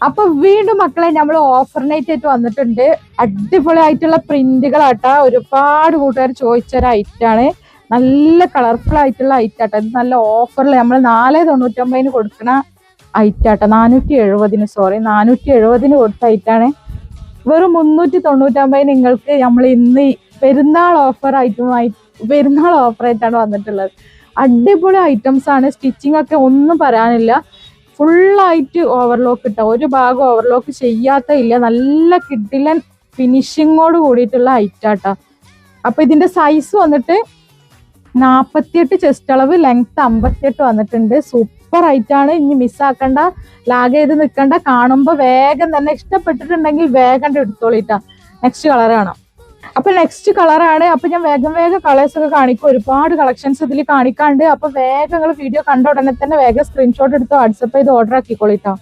അപ്പൊ വീണ്ടും മക്കളെ നമ്മൾ ഓഫർ നൈറ്റ് ആയിട്ട് വന്നിട്ടുണ്ട്. അടിപൊളിയായിട്ടുള്ള പ്രിന്റുകളാട്ടാ. ഒരുപാട് കൂട്ടുകാർ ചോദിച്ചൊരു ഐറ്റാണ്. നല്ല കളർഫുൾ ആയിട്ടുള്ള ഐറ്റാട്ടോ. ഇത് നല്ല ഓഫറിൽ നമ്മൾ 499 കൊടുക്കണ ഐറ്റാട്ടോ. 470 കൊടുത്ത ഐറ്റാണ്. വെറും 399 നിങ്ങൾക്ക് നമ്മൾ ഇന്ന് പെരുന്നാൾ ഓഫറായിട്ടാണ് വന്നിട്ടുള്ളത്. അടിപൊളി ഐറ്റംസ് ആണ്. സ്റ്റിച്ചിങ് ഒക്കെ ഒന്നും പറയാനില്ല. ഫുള്ളായിട്ട് ഓവർലോക്ക് ഇട്ട, ഒരു ഭാഗം ഓവർലോക്ക് ചെയ്യാത്ത ഇല്ല. നല്ല കിഡിലൻ ഫിനിഷിങ്ങോട് കൂടിയിട്ടുള്ള ഐറ്റാട്ടാ. അപ്പൊ ഇതിന്റെ സൈസ് വന്നിട്ട് 48 ചെസ്റ്റ് അളവ്, ലെങ്ത് 58 വന്നിട്ടുണ്ട്. സൂപ്പർ ഐറ്റാണ്. ഇനി മിസ്സാക്കണ്ട, ലാഗ് ചെയ്ത് നിൽക്കണ്ട. കാണുമ്പോൾ വേഗം തന്നെ ഇഷ്ടപ്പെട്ടിട്ടുണ്ടെങ്കിൽ വേഗം എടുത്തോളിട്ടാ. നെക്സ്റ്റ് കളർ കാണാം. അപ്പൊ നെക്സ്റ്റ് കളറാണ്. അപ്പൊ ഞാൻ വേഗം കളേഴ്സ് ഒക്കെ കാണിക്കും. ഒരുപാട് കളക്ഷൻസ് ഇതിൽ കാണിക്കാണ്ട്. അപ്പൊ വേഗം നിങ്ങൾ വീഡിയോ കണ്ട ഉടനെ തന്നെ വേഗം സ്ക്രീൻഷോട്ട് എടുത്ത് വാട്സപ്പ് ചെയ്ത് ഓർഡർ ആക്കിക്കോളിട്ടോ.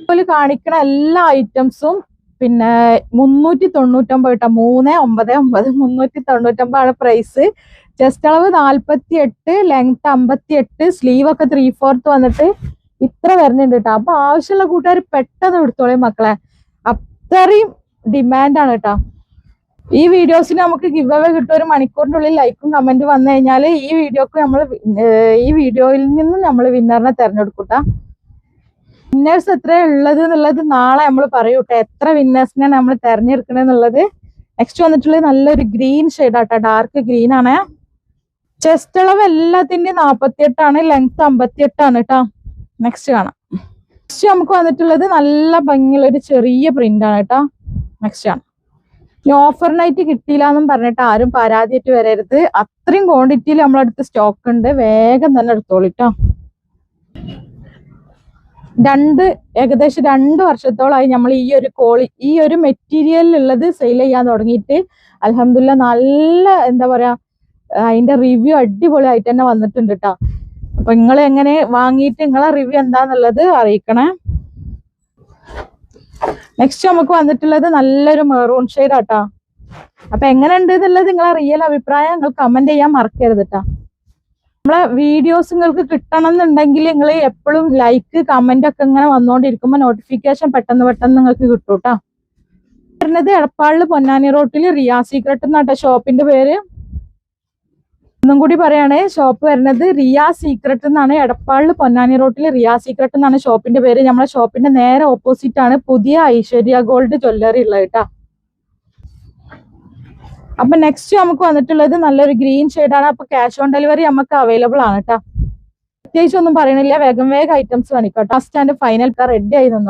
ഇതിൽ കാണിക്കണ എല്ലാ ഐറ്റംസും പിന്നെ 399 കേട്ടോ. 399 399 ആണ് പ്രൈസ്. ചെസ്റ്റ് അളവ് 48, ലെങ്ത് 58, സ്ലീവ് ഒക്കെ 3/4 വന്നിട്ട് ഇത്ര വരുന്നുണ്ട് കേട്ടോ. അപ്പൊ ആവശ്യമുള്ള കൂട്ടുകാർ പെട്ടെന്ന് എടുത്തോളേ മക്കളെ. അത്രയും ഡിമാൻഡാണ് കേട്ടോ. ഈ വീഡിയോസിന് നമുക്ക് ഗിവ് അവേ കിട്ടും. 1 മണിക്കൂറിന്റെ ഉള്ളിൽ ലൈക്കും കമന്റ് വന്നു കഴിഞ്ഞാൽ ഈ വീഡിയോയിൽ നിന്നും നമ്മൾ വിന്നറിനെ തെരഞ്ഞെടുക്കൂട്ടാ. വിന്നേഴ്സ് എത്ര ഉള്ളത് എന്നുള്ളത് നാളെ നമ്മൾ പറയൂട്ടെ. എത്ര വിന്നേഴ്സിനെയാണ് നമ്മൾ തെരഞ്ഞെടുക്കണെന്നുള്ളത്. നെക്സ്റ്റ് വന്നിട്ടുള്ളത് നല്ലൊരു ഗ്രീൻ ഷെയ്ഡാട്ടാ. ഡാർക്ക് ഗ്രീൻ ആണ്. ചെസ്റ്റ് അളവ് എല്ലാത്തിന്റെയും 48 ആണ്, ലെങ്ത് 58 ആണ് കേട്ടോ. നെക്സ്റ്റ് കാണാം. നെക്സ്റ്റ് നമുക്ക് വന്നിട്ടുള്ളത് നല്ല ഭംഗിയുള്ള ഒരു ചെറിയ പ്രിന്റ് ആണ് കേട്ടോ. നെക്സ്റ്റ് കാണാം. ഈ ഓഫർ നൈറ്റ് കിട്ടിയില്ല എന്നും പറഞ്ഞിട്ട് ആരും പരാതിയായിട്ട് വരരുത്. അത്രയും ക്വാണ്ടിറ്റിയിൽ നമ്മളടുത്ത് സ്റ്റോക്ക് ഉണ്ട്. വേഗം തന്നെ എടുത്തോളിട്ടോ. ഏകദേശം 2 വർഷത്തോളമായി നമ്മൾ ഈ ഒരു മെറ്റീരിയലിലുള്ളത് സെയിൽ ചെയ്യാൻ തുടങ്ങിയിട്ട്. അൽഹംദുലില്ലാ നല്ല എന്താ പറയാ, അതിന്റെ റിവ്യൂ അടിപൊളിയായിട്ട് തന്നെ വന്നിട്ടുണ്ട് കേട്ടോ. അപ്പൊ നിങ്ങൾ എങ്ങനെ വാങ്ങിയിട്ട് നിങ്ങളെ റിവ്യൂ എന്താന്നുള്ളത് അറിയിക്കണേ. നെക്സ്റ്റ് നമുക്ക് വന്നിട്ടുള്ളത് നല്ലൊരു മെറൂൺ ഷെയ്ഡ് ആട്ടാ. അപ്പൊ എങ്ങനെ ഉണ്ട് എന്നുള്ളത് നിങ്ങളെ റിയൽ അഭിപ്രായം നിങ്ങൾ കമന്റ് ചെയ്യാൻ മറക്കരുത് കേട്ടോ. നമ്മളെ വീഡിയോസ് നിങ്ങൾക്ക് കിട്ടണം എന്നുണ്ടെങ്കിൽ നിങ്ങൾ എപ്പോഴും ലൈക്ക് കമന്റ് ഒക്കെ ഇങ്ങനെ വന്നുകൊണ്ടിരിക്കുമ്പോൾ നോട്ടിഫിക്കേഷൻ പെട്ടെന്ന് നിങ്ങൾക്ക് കിട്ടും കേട്ടോ. വരുന്നത് എടപ്പാളില് പൊന്നാനി റോട്ടില് റിയാ സീക്രട്ട് എന്നാട്ടോ ഷോപ്പിന്റെ പേര്. ഒന്നും കൂടി പറയാണ്, ഷോപ്പ് വരുന്നത് റിയാ സീക്രട്ട് എന്നാണ്. എടപ്പാളില് പൊന്നാനി റോട്ടില് റിയാ സീക്രട്ട് എന്നാണ് ഷോപ്പിന്റെ പേര്. നമ്മളെ ഷോപ്പിന്റെ നേരെ ഓപ്പോസിറ്റ് ആണ് പുതിയ ഐശ്വര്യ ഗോൾഡ് ജ്വല്ലറി ഉള്ളത് കേട്ടോ. അപ്പൊ നെക്സ്റ്റ് നമുക്ക് വന്നിട്ടുള്ളത് നല്ലൊരു ഗ്രീൻ ഷെയ്ഡാണ്. അപ്പൊ ക്യാഷ് ഓൺ ഡെലിവറി നമുക്ക് അവൈലബിൾ ആണ് കേട്ടോ. പ്രത്യേകിച്ച് ഒന്നും പറയണില്ല. വേഗം ഐറ്റംസ് കാണിക്കട്ടോ. ഫസ്റ്റ് ആൻഡ് ഫൈനൽ റെഡി ആയി നിന്നു.